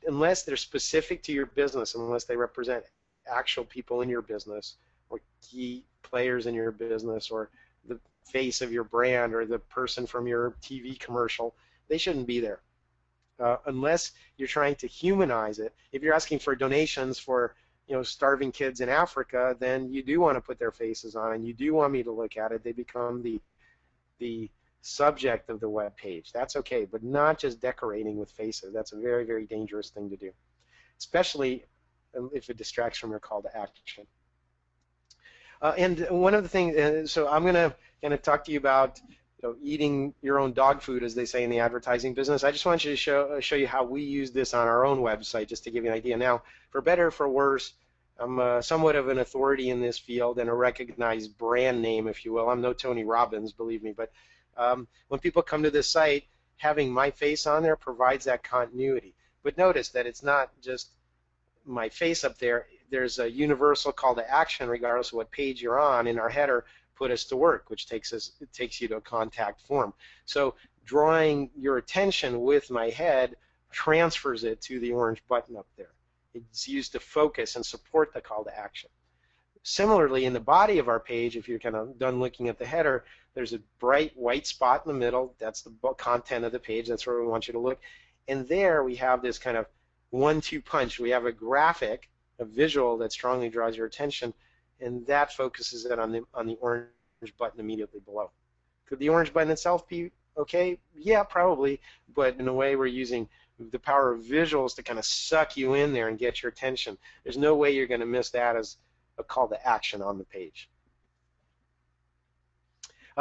unless they're specific to your business, unless they represent actual people in your business or key players in your business or the face of your brand or the person from your TV commercial, they shouldn't be there. unless you're trying to humanize it. If you're asking for donations for starving kids in Africa, then you do want to put their faces on and you do want me to look at it. They become the subject of the web page. That's okay, but not just decorating with faces. That's a very, very dangerous thing to do, especially if it distracts from your call to action. And one of the things, so I'm going to kind of talk to you about eating your own dog food, as they say in the advertising business. I just want you to show you how we use this on our own website, just to give you an idea. Now, for better or for worse, I'm somewhat of an authority in this field and a recognized brand name, if you will. I'm no Tony Robbins, believe me, but when people come to this site, having my face on there provides that continuity. But notice that it's not just my face up there. There's a universal call to action regardless of what page you're on. In our header, put us to work, which takes you to a contact form. So drawing your attention with my head transfers it to the orange button up there. It's used to focus and support the call to action. Similarly, in the body of our page, if you're kind of done looking at the header, there's a bright white spot in the middle. That's the content of the page. That's where we want you to look. And there we have this kind of 1-2 punch. We have a graphic, a visual that strongly draws your attention, and that focuses it on the orange button immediately below. Could the orange button itself be okay? Yeah, probably, but in a way we're using the power of visuals to kind of suck you in there and get your attention. There's no way you're going to miss that as a call to action on the page.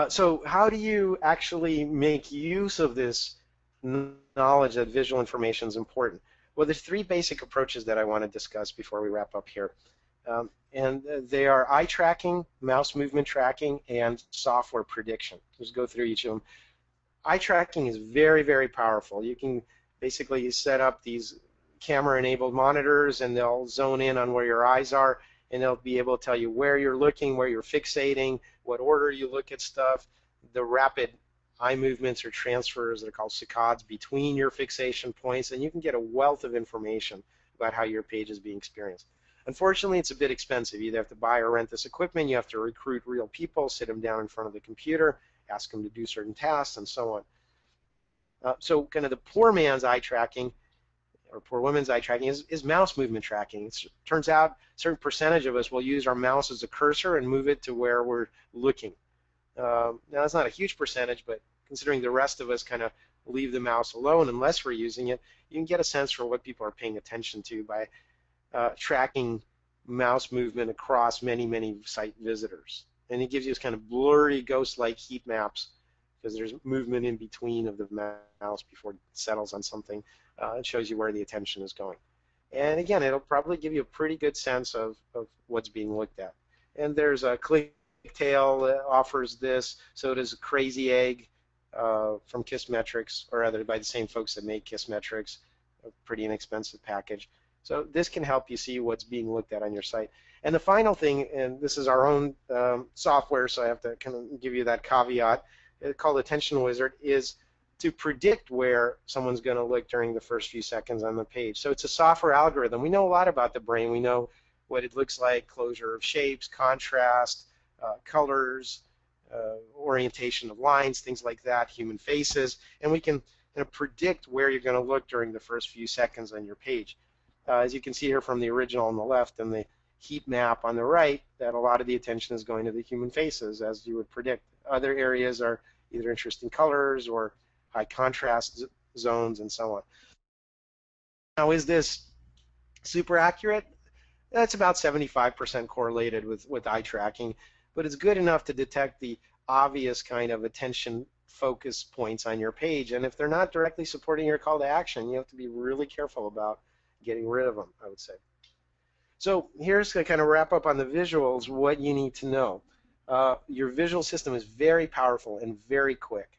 So how do you actually make use of this knowledge that visual information is important? Well, there's 3 basic approaches that I want to discuss before we wrap up here. And they are eye tracking, mouse movement tracking, and software prediction. Let's go through each of them. Eye tracking is very, very powerful. You can basically set up these camera-enabled monitors, and they'll zone in on where your eyes are, and they'll be able to tell you where you're looking, where you're fixating, what order you look at stuff, the rapid eye movements or transfers that are called saccades between your fixation points, and you can get a wealth of information about how your page is being experienced. Unfortunately, it's a bit expensive. You either have to buy or rent this equipment, you have to recruit real people, sit them down in front of the computer, ask them to do certain tasks, and so on. So kind of the poor man's eye tracking, or poor women's eye tracking, is mouse movement tracking. It turns out a certain percentage of us will use our mouse as a cursor and move it to where we're looking. Now, that's not a huge percentage, but considering the rest of us kind of leave the mouse alone unless we're using it, you can get a sense for what people are paying attention to by tracking mouse movement across many, many site visitors. And it gives you this kind of blurry, ghost-like heat maps because there's movement in between of the mouse before it settles on something. It shows you where the attention is going. And again, it'll probably give you a pretty good sense of what's being looked at. And there's a ClickTail that offers this, so does Crazy Egg from Kissmetrics, or rather by the same folks that make Kissmetrics, a pretty inexpensive package. So this can help you see what's being looked at on your site. And the final thing, and this is our own software, so I have to kind of give you that caveat, called Attention Wizard, is to predict where someone's going to look during the first few seconds on the page. So it's a software algorithm. We know a lot about the brain. We know what it looks like, closure of shapes, contrast, colors, orientation of lines, things like that, human faces, and we can predict where you're going to look during the first few seconds on your page. As you can see here from the original on the left and the heat map on the right, that a lot of the attention is going to the human faces, as you would predict. Other areas are either interesting colors or high contrast zones and so on. Now, is this super accurate? That's about 75% correlated with eye tracking, but it's good enough to detect the obvious kind of attention focus points on your page, and if they're not directly supporting your call to action, you have to be really careful about getting rid of them, I would say. So here's to kind of wrap up on the visuals, what you need to know. Your visual system is very powerful and very quick,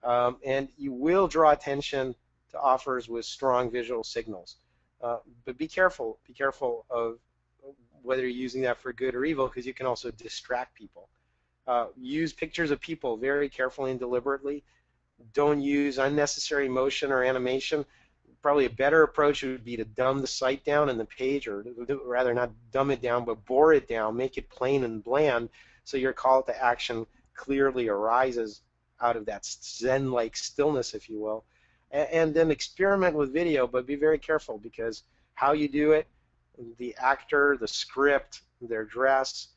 and you will draw attention to offers with strong visual signals. But be careful of whether you're using that for good or evil, because you can also distract people. Use pictures of people very carefully and deliberately. Don't use unnecessary motion or animation. Probably a better approach would be to dumb the site down and the page, or rather not dumb it down, but bore it down, make it plain and bland, so your call to action clearly arises out of that zen-like stillness, if you will. and then experiment with video, but be very careful because how you do it, the actor, the script, their dress,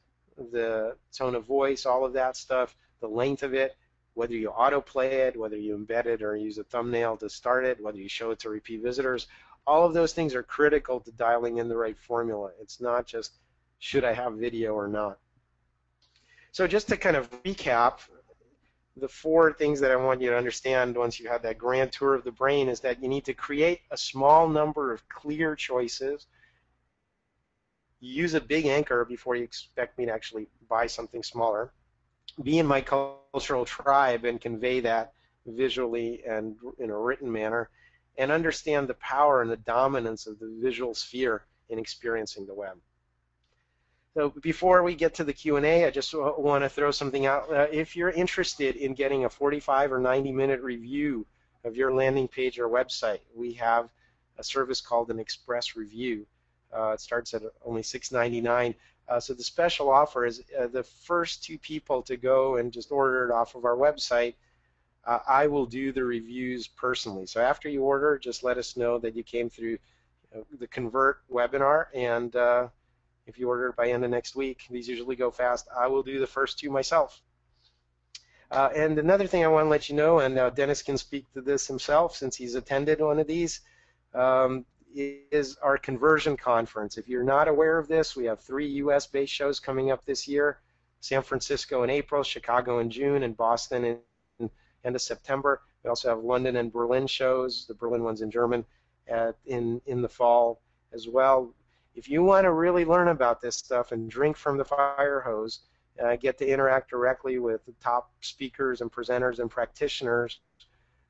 the tone of voice, all of that stuff, the length of it, whether you autoplay it, whether you embed it or use a thumbnail to start it, whether you show it to repeat visitors, all of those things are critical to dialing in the right formula. It's not just should I have video or not. So just to kind of recap, the four things that I want you to understand once you have that grand tour of the brain is that you need to create a small number of clear choices. You use a big anchor before you expect me to actually buy something smaller. Be in my cultural tribe and convey that visually and in a written manner, and understand the power and the dominance of the visual sphere in experiencing the web. So before we get to the Q&A, I just want to throw something out. If you're interested in getting a 45 or 90-minute review of your landing page or website, we have a service called an Express Review. It starts at only $6.99. So the special offer is the first 2 people to go and just order it off of our website, I will do the reviews personally. So after you order, just let us know that you came through the Convert webinar, and if you order it by end of next week, these usually go fast, I will do the first 2 myself. And another thing I want to let you know, and Dennis can speak to this himself since he's attended one of these, is our conversion conference. If you're not aware of this, we have 3 US-based shows coming up this year: San Francisco in April, Chicago in June, and Boston in end of September. We also have London and Berlin shows. The Berlin one's in German in the fall as well. If you want to really learn about this stuff and drink from the fire hose, get to interact directly with the top speakers and presenters and practitioners,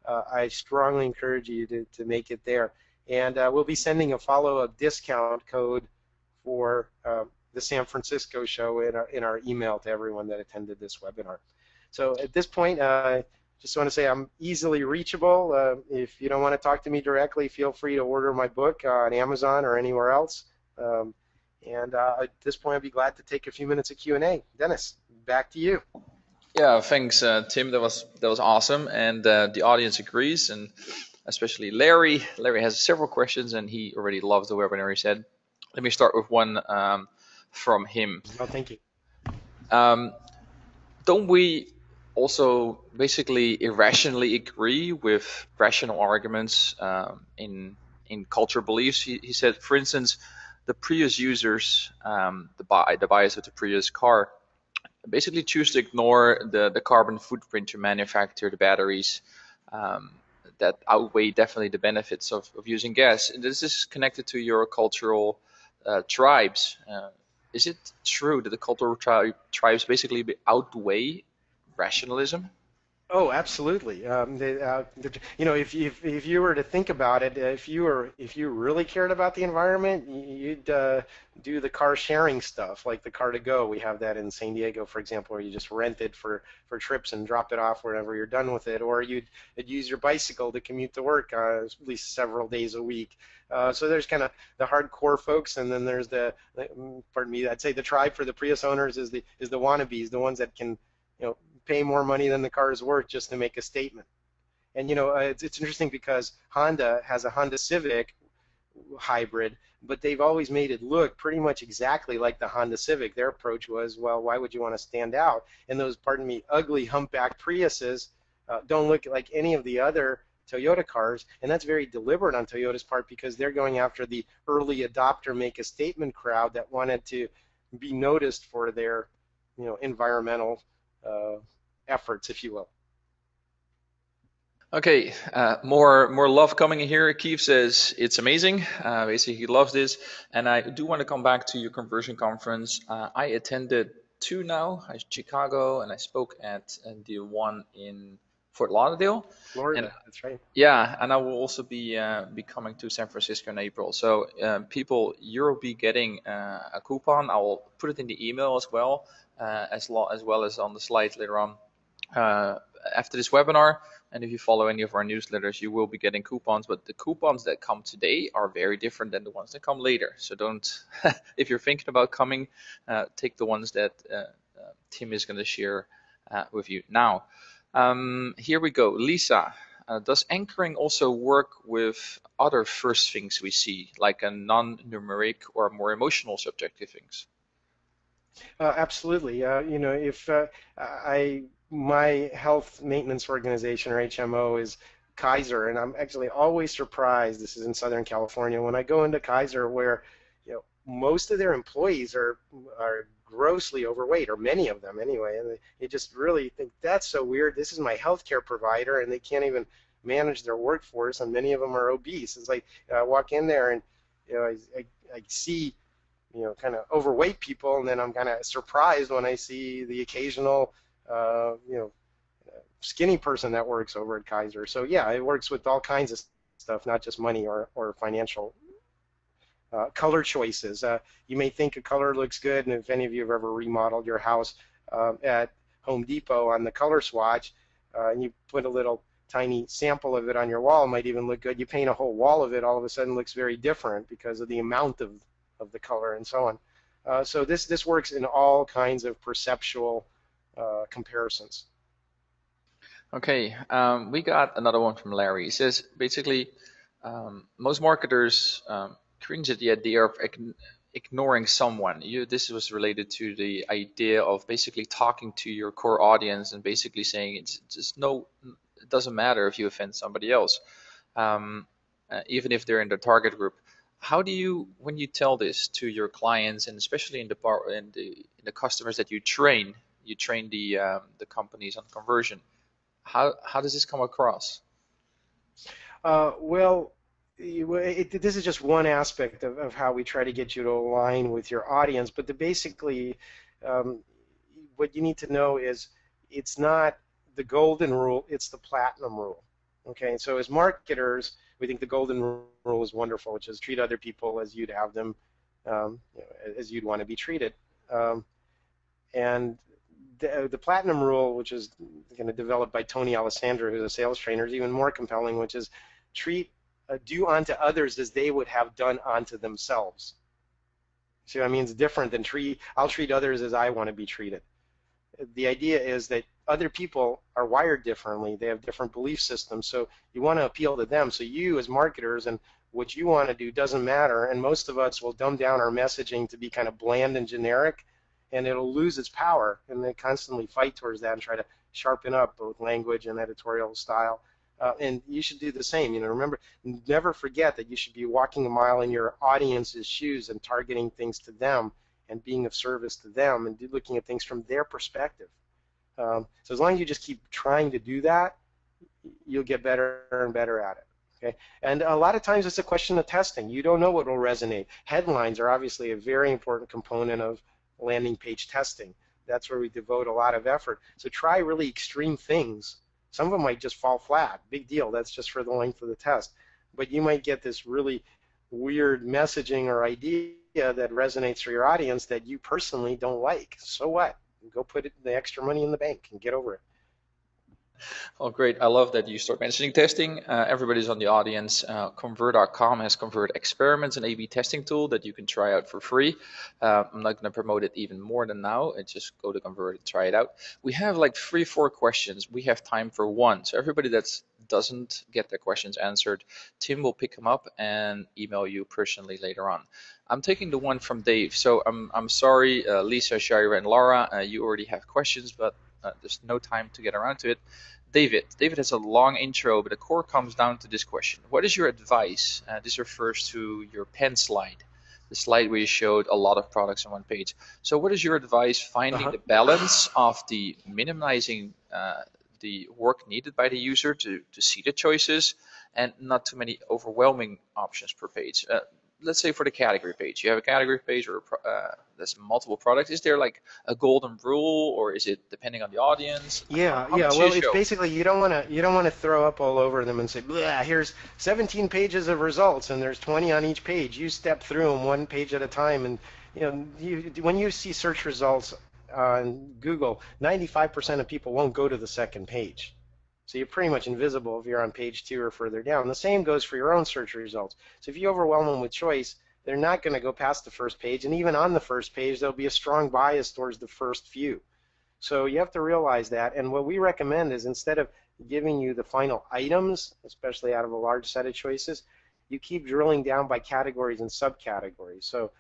I strongly encourage you to make it there. And we'll be sending a follow-up discount code for the San Francisco show in our email to everyone that attended this webinar. So at this point, just want to say I'm easily reachable. If you don't want to talk to me directly, feel free to order my book on Amazon or anywhere else. At this point, I'd be glad to take a few minutes of Q&A. Dennis, back to you. Yeah, thanks, Tim. That was awesome, and the audience agrees, and especially Larry. Larry has several questions, and he already loves the webinar. He said, "Let me start with one from him." Oh, thank you. Don't we also basically irrationally agree with rational arguments in cultural beliefs? He said, for instance, the Prius users, the buyers of the Prius car, basically choose to ignore the carbon footprint to manufacture the batteries that outweigh definitely the benefits of using gas. And this is connected to your cultural tribes. Is it true that the cultural tribes basically outweigh rationalism? Oh, absolutely. You know, if you were to think about it, if you really cared about the environment, you'd do the car sharing stuff, like the car to go. We have that in San Diego, for example, where you just rent it for trips and drop it off whenever you're done with it, or you'd use your bicycle to commute to work at least several days a week. So there's kind of the hardcore folks, and then there's pardon me, I'd say the tribe for the Prius owners is the wannabes, the ones that can, you know, pay more money than the car is worth just to make a statement. And you know, it's interesting because Honda has a Honda Civic hybrid, but they've always made it look pretty much exactly like the Honda Civic. Their approach was, well, why would you want to stand out? And those, pardon me, ugly humpback Priuses don't look like any of the other Toyota cars, and that's very deliberate on Toyota's part because they're going after the early adopter, make a statement crowd that wanted to be noticed for their, you know, environmental efforts, if you will. Okay, more love coming in here. Keith says it's amazing. Basically, he loves this. And I do want to come back to your conversion conference. I attended 2 now, Chicago, and I spoke at the one in Fort Lauderdale. Florida, and, that's right. Yeah, and I will also be coming to San Francisco in April. So people, you'll be getting a coupon. I will put it in the email as well, as well as on the slides later on after this webinar. And if you follow any of our newsletters, you will be getting coupons. But the coupons that come today are very different than the ones that come later. So don't, if you're thinking about coming, take the ones that Tim is going to share with you now. Here we go. Lisa, Does anchoring also work with other first things we see, like a non-numeric or more emotional subjective things? Absolutely. If I my health maintenance organization or HMO is Kaiser, and I'm actually always surprised. This is in Southern California when I go into Kaiser, where most of their employees are grossly overweight, or many of them anyway, and you just really think that's so weird. This is my healthcare provider, and they can't even manage their workforce, and many of them are obese. It's like I walk in there and I see kind of overweight people, and then I'm kind of surprised when I see the occasional, uh, you know, skinny person that works over at Kaiser. So yeah, it works with all kinds of stuff, not just money or financial. Color choices. You may think a color looks good, and if any of you have ever remodeled your house at Home Depot on the color swatch, and you put a little tiny sample of it on your wall, it might even look good. You paint a whole wall of it, all of a sudden looks very different because of the amount of the color and so on. So this works in all kinds of perceptual comparisons. Okay, we got another one from Larry. He says basically most marketers cringe at the idea of ignoring someone. This was related to the idea of basically talking to your core audience and basically saying it's just no, it doesn't matter if you offend somebody else, even if they're in the target group. How do you, when you tell this to your clients and especially in the customers that you train the companies on conversion? How does this come across? Well, this is just one aspect of how we try to get you to align with your audience, but basically, um, what you need to know is it's not the golden rule, it's the platinum rule. Okay, so as marketers, we think the golden rule is wonderful, which is treat other people as you'd have them, as you'd want to be treated. Um, and the platinum rule, which is kind of developed by Tony Alessandro, who's a sales trainer, is even more compelling, which is treat do unto others as they would have done unto themselves. See what I mean? It's different than I'll treat others as I want to be treated. The idea is that other people are wired differently. They have different belief systems. So you want to appeal to them. So you as marketers and what you want to do doesn't matter. And most of us will dumb down our messaging to be kind of bland and generic, and it'll lose its power. And they constantly fight towards that and try to sharpen up both language and editorial style. And you should do the same. Remember, never forget that you should be walking a mile in your audience's shoes and targeting things to them and being of service to them and looking at things from their perspective. So as long as you just keep trying to do that, you'll get better and better at it. Okay? And a lot of times it's a question of testing. You don't know what will resonate. Headlines are obviously a very important component of landing page testing. That's where we devote a lot of effort. So try really extreme things. Some of them might just fall flat. Big deal. That's just for the length of the test. But you might get this really weird messaging or idea that resonates for your audience that you personally don't like. So what? Go put the extra money in the bank and get over it. Oh, great. I love that you start mentioning testing. Everybody's on the audience. Convert.com has Convert Experiments, an A/B testing tool that you can try out for free. I'm not going to promote it even more than now. Just go to Convert and try it out. We have like 3-4 questions. We have time for one. So everybody that doesn't get their questions answered, Tim will pick them up and email you personally later on. I'm taking the one from Dave. So I'm sorry, Lisa, Shira, and Laura, you already have questions, but there's no time to get around to it. David has a long intro, but the core comes down to this question. What is your advice? This refers to your pen slide, the slide where you showed a lot of products on one page. So what is your advice finding the balance of the minimizing the work needed by the user to see the choices and not too many overwhelming options per page? Let's say for the category page, you have a category page or there's multiple products. Is there like a golden rule, or is it depending on the audience? Yeah, How yeah. much Well, is it's show? basically you don't want to throw up all over them and say, here's 17 pages of results and there's 20 on each page. You step through them one page at a time, and when you see search results on Google, 95% of people won't go to the second page. So you're pretty much invisible if you're on page 2 or further down. The same goes for your own search results. So if you overwhelm them with choice, they're not going to go past the first page, and even on the first page, there'll be a strong bias towards the first few. So you have to realize that. And what we recommend is instead of giving you the final items, especially out of a large set of choices, you keep drilling down by categories and subcategories. So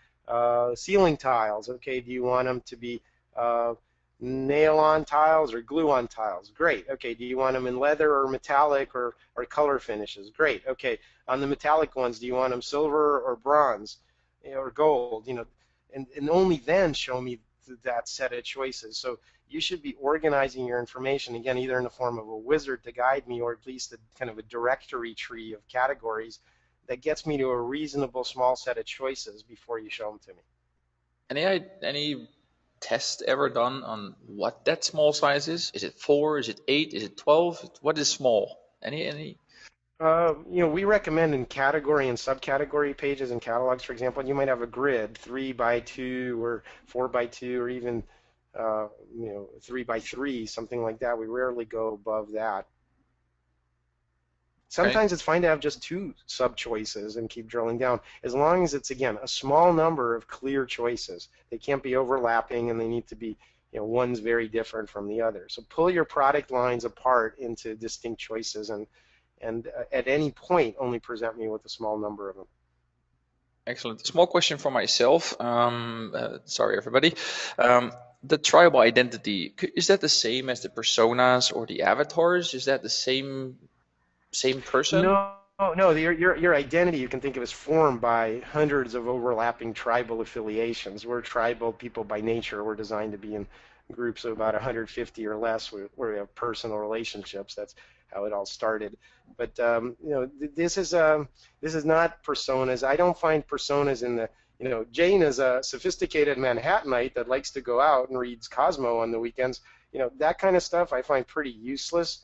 ceiling tiles, okay, do you want them to be uh, nail-on tiles or glue-on tiles? Great. Okay, do you want them in leather or metallic or color finishes? Great. Okay, on the metallic ones, do you want them silver or bronze, or gold? And only then show me that set of choices. So you should be organizing your information, again, either in the form of a wizard to guide me or at least a kind of a directory tree of categories that gets me to a reasonable small set of choices before you show them to me. Any test ever done on what that small size is? Is it 4? Is it 8? Is it 12? What is small? Any? We recommend in category and subcategory pages and catalogs, for example, you might have a grid 3 by 2 or 4 by 2 or even 3 by 3, something like that. We rarely go above that. Okay. Sometimes it's fine to have just 2 sub choices and keep drilling down, as long as it's, again, a small number of clear choices. They can't be overlapping and they need to be, one's very different from the other. So pull your product lines apart into distinct choices and at any point only present me with a small number of them. Excellent. Small question for myself. Sorry, everybody. The tribal identity, is that the same as the personas or the avatars? Is that the same person? No, no, your identity you can think of as formed by hundreds of overlapping tribal affiliations. We're tribal people by nature. We're designed to be in groups of about 150 or less where we have personal relationships. That's how it all started. But this is not personas. I don't find personas in the Jane is a sophisticated Manhattanite that likes to go out and reads Cosmo on the weekends. That kind of stuff I find pretty useless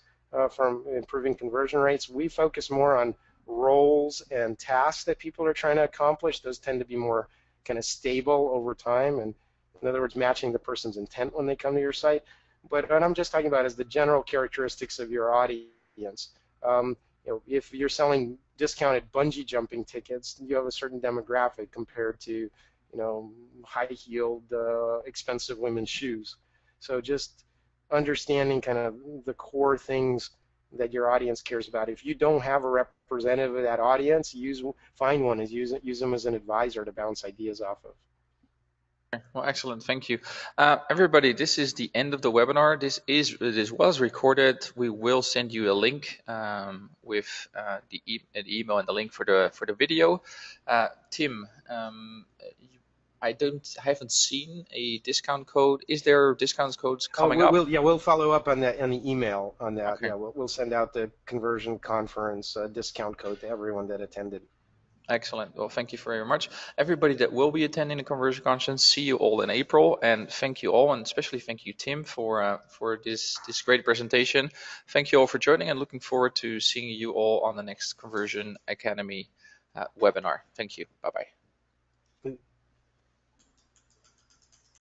from improving conversion rates. We focus more on roles and tasks that people are trying to accomplish. Those tend to be more kind of stable over time, and in other words, matching the person's intent when they come to your site. But what I'm just talking about is the general characteristics of your audience. If you're selling discounted bungee jumping tickets, you have a certain demographic compared to, high-heeled, expensive women's shoes. So just understanding kind of the core things that your audience cares about. If you don't have a representative of that audience, find one and use them as an advisor to bounce ideas off of. Well, excellent. Thank you. Everybody, this is the end of the webinar. This was recorded. We will send you a link with an email and the link for the video. Tim, I haven't seen a discount code. Is there discount codes coming up? We'll follow up on that on the email on that. Okay. Yeah, we'll send out the conversion conference discount code to everyone that attended. Excellent. Well, thank you very much. Everybody that will be attending the Conversion Conference, see you all in April. And thank you all, and especially thank you, Tim, for this great presentation. Thank you all for joining, and looking forward to seeing you all on the next Conversion Academy webinar. Thank you. Bye-bye.